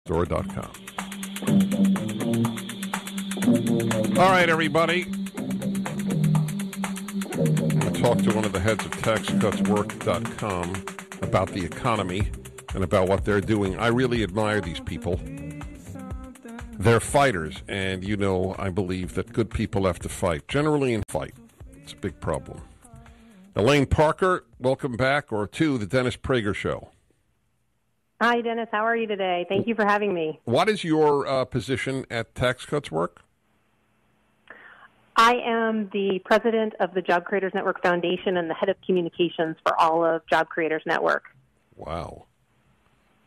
Store.com. All right, everybody. I talked to one of the heads of TaxCutsWork.com about the economy and about what they're doing. I really admire these people. They're fighters, and you know, I believe that good people have to fight. Generally in fight. It's a big problem. Elaine Parker, welcome back, or to the Dennis Prager Show. Hi, Dennis. How are you today? Thank you for having me. What is your position at Tax Cuts Work? I am the president of the Job Creators Network Foundation and the head of communications for all of Job Creators Network. Wow.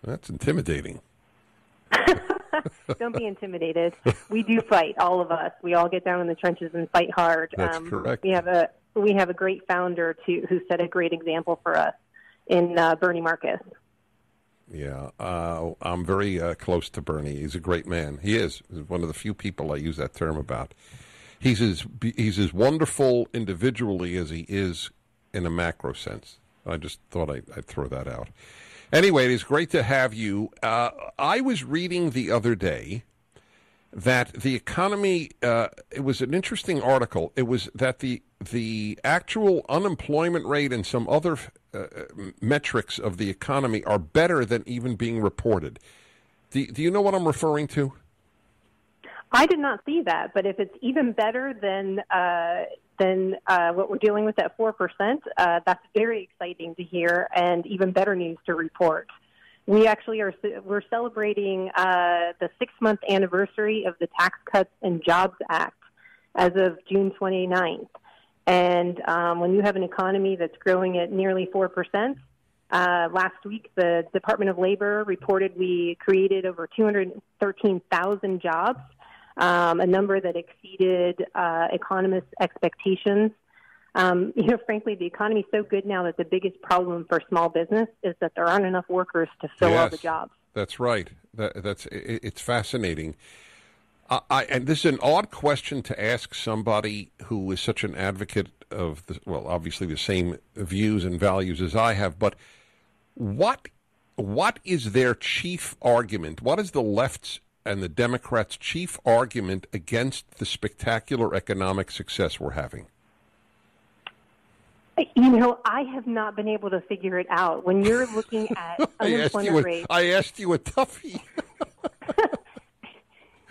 That's intimidating. Don't be intimidated. We do fight, all of us. We all get down in the trenches and fight hard. That's correct. We have a great founder who set a great example for us in Bernie Marcus. Yeah, I'm very close to Bernie. He's a great man. He is. He's one of the few people I use that term about. He's as wonderful individually as he is in a macro sense. I just thought I'd throw that out. Anyway, it is great to have you. I was reading the other day that the economy, it was an interesting article. It was that the actual unemployment rate and some other metrics of the economy are better than even being reported. Do you know what I'm referring to? I did not see that, but if it's even better than what we're dealing with at 4%, that's very exciting to hear and even better news to report. We actually we're celebrating the 6-month anniversary of the Tax Cuts and Jobs Act as of June 29th. And when you have an economy that's growing at nearly 4%, last week the Department of Labor reported we created over 213,000 jobs, a number that exceeded economists' expectations. Frankly, the economy is so good now that the biggest problem for small business is that there aren't enough workers to fill all the jobs. That's right. It's fascinating. And this is an odd question to ask somebody who is such an advocate of, obviously the same views and values as I have, but what is their chief argument? What is the left's and the Democrats' chief argument against the spectacular economic success we're having? I have not been able to figure it out. When you're looking at unemployment rates... I asked you a toughie.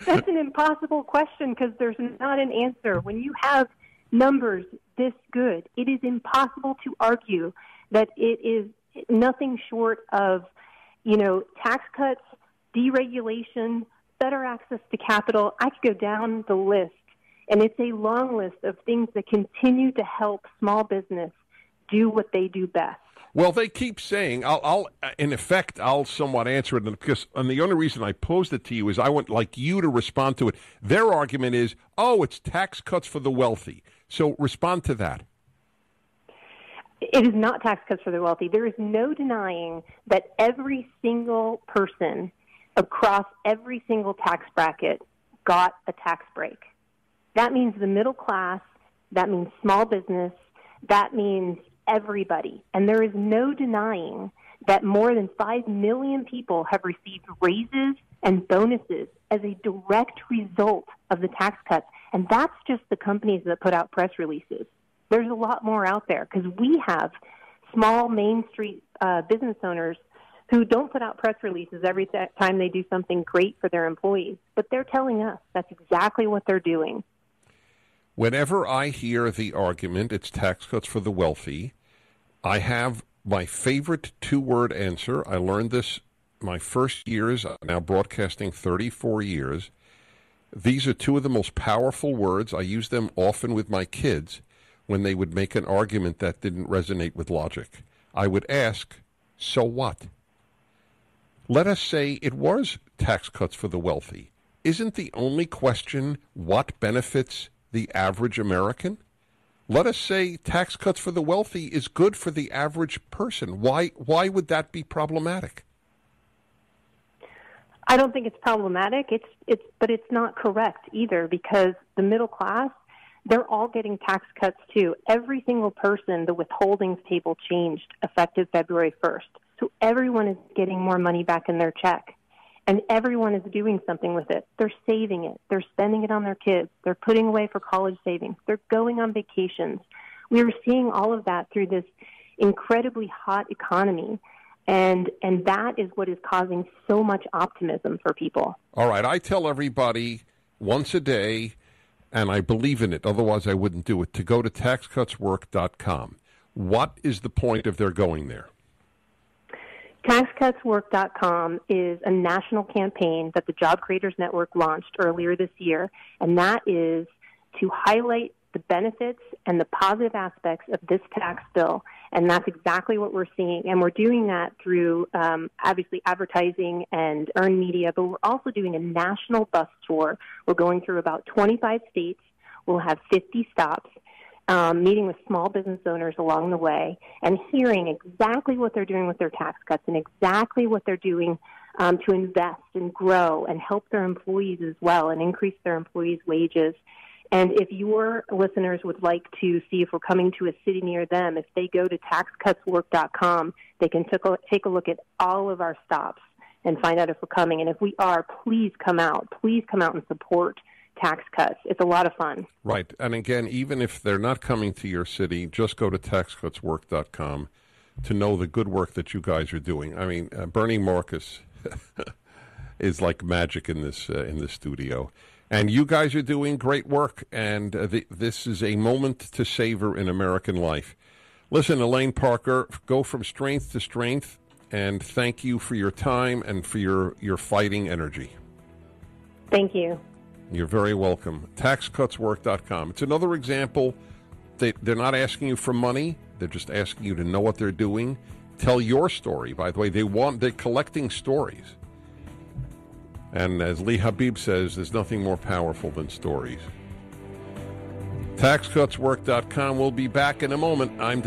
That's an impossible question because there's not an answer. When you have numbers this good, it is impossible to argue that it is nothing short of, tax cuts, deregulation, better access to capital. I could go down the list, and it's a long list of things that continue to help small business do what they do best. Well, they keep saying, I'll somewhat answer it, because and the only reason I posed it to you is I want like you to respond to it. Their argument is, it's tax cuts for the wealthy. So respond to that. It is not tax cuts for the wealthy. There is no denying that every single person across every single tax bracket got a tax break. That means the middle class, that means small business, that means everybody. And there is no denying that more than 5 million people have received raises and bonuses as a direct result of the tax cuts. And that's just the companies that put out press releases. There's a lot more out there because we have small Main Street business owners who don't put out press releases every time they do something great for their employees. But they're telling us that's exactly what they're doing. Whenever I hear the argument, it's tax cuts for the wealthy, I have my favorite two-word answer. I learned this my first years, now broadcasting 34 years. These are two of the most powerful words. I use them often with my kids when they would make an argument that didn't resonate with logic. I would ask, so what? Let us say it was tax cuts for the wealthy. Isn't the only question what benefits the average American? Let us say tax cuts for the wealthy is good for the average person. Why would that be problematic? I don't think it's problematic. But it's not correct either because the middle class, they're all getting tax cuts too. Every single person, the withholdings table changed effective February 1st. So everyone is getting more money back in their check. And everyone is doing something with it. They're saving it. They're spending it on their kids. They're putting away for college savings. They're going on vacations. We are seeing all of that through this incredibly hot economy. And that is what is causing so much optimism for people. All right. I tell everybody once a day, and I believe in it, otherwise I wouldn't do it, to go to taxcutswork.com. What is the point of their going there? TaxCutsWork.com is a national campaign that the Job Creators Network launched earlier this year, and that is to highlight the benefits and the positive aspects of this tax bill, and that's exactly what we're seeing. And we're doing that through, obviously, advertising and earned media, but we're also doing a national bus tour. We're going through about 25 states. We'll have 50 stops. Meeting with small business owners along the way and hearing exactly what they're doing with their tax cuts and exactly what they're doing to invest and grow and help their employees as well and increase their employees' wages. And if your listeners would like to see if we're coming to a city near them, if they go to taxcutswork.com, they can take a look at all of our stops and find out if we're coming. And if we are, please come out. Please come out and support tax cuts. It's a lot of fun. Right. And again, even if they're not coming to your city, just go to taxcutswork.com to know the good work that you guys are doing. I mean, Bernie Marcus is like magic in this studio. And you guys are doing great work, and this is a moment to savor in American life. Listen, Elaine Parker, go from strength to strength, and thank you for your time and for your fighting energy. Thank you. You're very welcome. TaxCutsWork.com. It's another example. They're not asking you for money. They're just asking you to know what they're doing. Tell your story. By the way, they're collecting stories. And as Lee Habib says, there's nothing more powerful than stories. TaxCutsWork.com. We'll be back in a moment. I'm